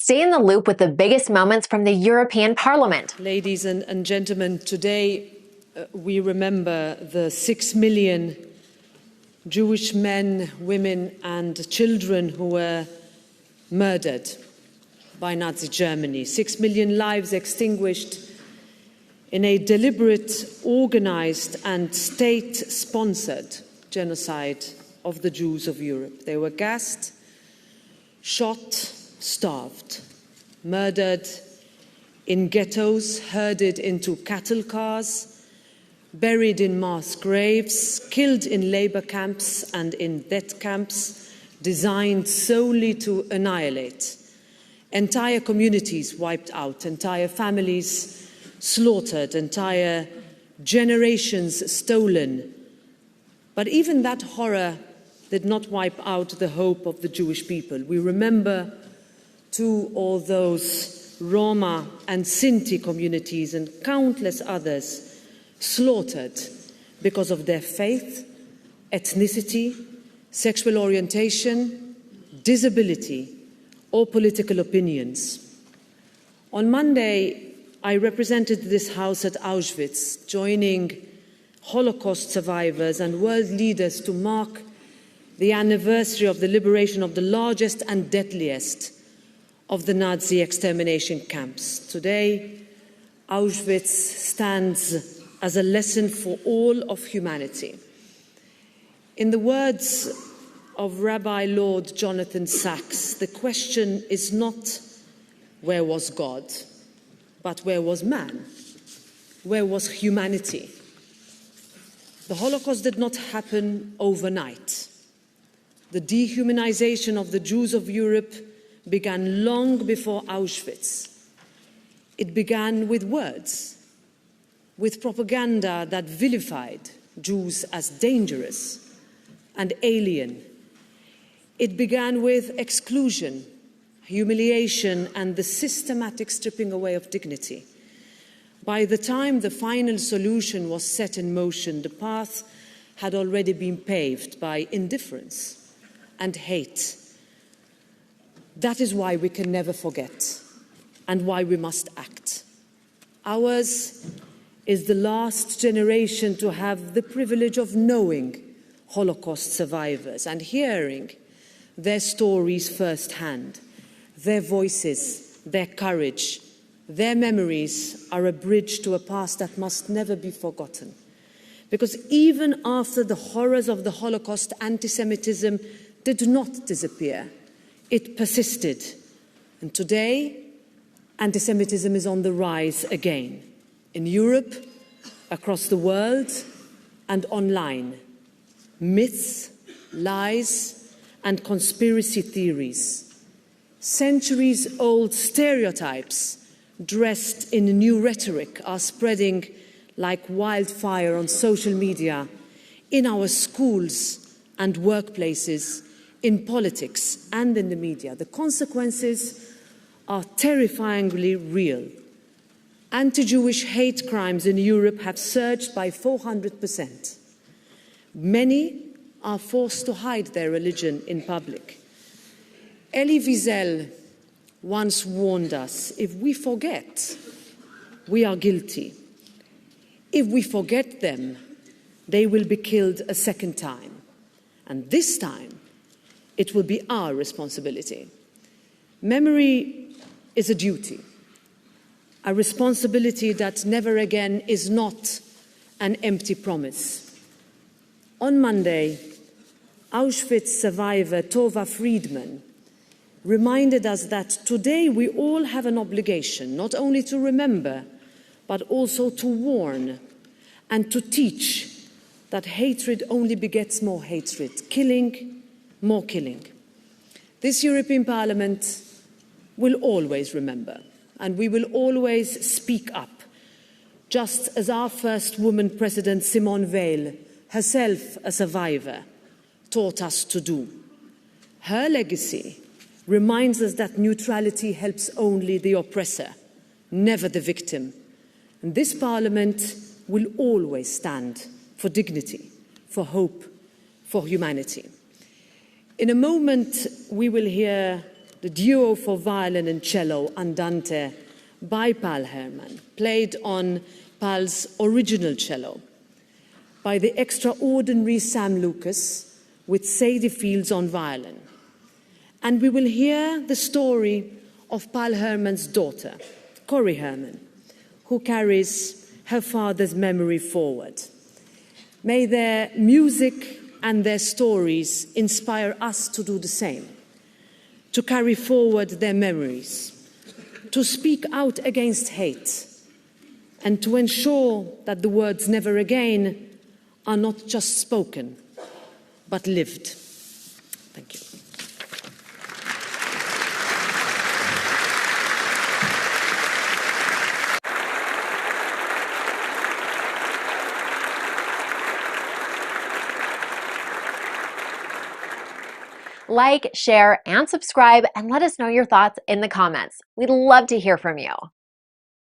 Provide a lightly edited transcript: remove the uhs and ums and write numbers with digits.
Stay in the loop with the biggest moments from the European Parliament. Ladies and gentlemen, today we remember the 6 million Jewish men, women and children who were murdered by Nazi Germany. 6 million lives extinguished in a deliberate, organized and state-sponsored genocide of the Jews of Europe. They were gassed, shot, starved, murdered in ghettos, herded into cattle cars, buried in mass graves, killed in labor camps and in death camps, designed solely to annihilate. Entire communities wiped out, entire families slaughtered, entire generations stolen. But even that horror did not wipe out the hope of the Jewish people. We remember too all those Roma and Sinti communities and countless others slaughtered because of their faith, ethnicity, sexual orientation, disability, or political opinions. On Monday, I represented this House at Auschwitz, joining Holocaust survivors and world leaders to mark the anniversary of the liberation of the largest and deadliest of the Nazi extermination camps. Today, Auschwitz stands as a lesson for all of humanity. In the words of Rabbi Lord Jonathan Sacks, the question is not where was God, but where was man? Where was humanity? The Holocaust did not happen overnight. The dehumanization of the Jews of Europe began long before Auschwitz. It began with words, with propaganda that vilified Jews as dangerous and alien. It began with exclusion, humiliation, and the systematic stripping away of dignity. By the time the final solution was set in motion, the path had already been paved by indifference and hate. That is why we can never forget and why we must act. Ours is the last generation to have the privilege of knowing Holocaust survivors and hearing their stories firsthand. Their voices, their courage, their memories are a bridge to a past that must never be forgotten. Because even after the horrors of the Holocaust, anti-Semitism did not disappear. It persisted. And today, anti-Semitism is on the rise again. In Europe, across the world, and online. Myths, lies, and conspiracy theories. Centuries-old stereotypes dressed in new rhetoric are spreading like wildfire on social media, in our schools and workplaces, in politics and in the media. The consequences are terrifyingly real. Anti-Jewish hate crimes in Europe have surged by 400%. Many are forced to hide their religion in public. Elie Wiesel once warned us, if we forget, we are guilty. If we forget them, they will be killed a second time. And this time, it will be our responsibility. Memory is a duty, a responsibility that never again is not an empty promise. On Monday, Auschwitz survivor Tova Friedman reminded us that today we all have an obligation not only to remember, but also to warn and to teach that hatred only begets more hatred, killing, more killing. This European Parliament will always remember, and we will always speak up, just as our first woman president, Simone Veil, herself a survivor, taught us to do. Her legacy reminds us that neutrality helps only the oppressor, never the victim. And this Parliament will always stand for dignity, for hope, for humanity. In a moment, we will hear the duo for violin and cello, Andante, by Paul Herrmann, played on Paul's original cello, by the extraordinary Sam Lucas with Sadie Fields on violin. And we will hear the story of Paul Herrmann's daughter, Corrie Herrmann, who carries her father's memory forward. May their music and their stories inspire us to do the same, to carry forward their memories, to speak out against hate, and to ensure that the words "never again" are not just spoken, but lived. Thank you. Like, share, and subscribe, and let us know your thoughts in the comments. We'd love to hear from you.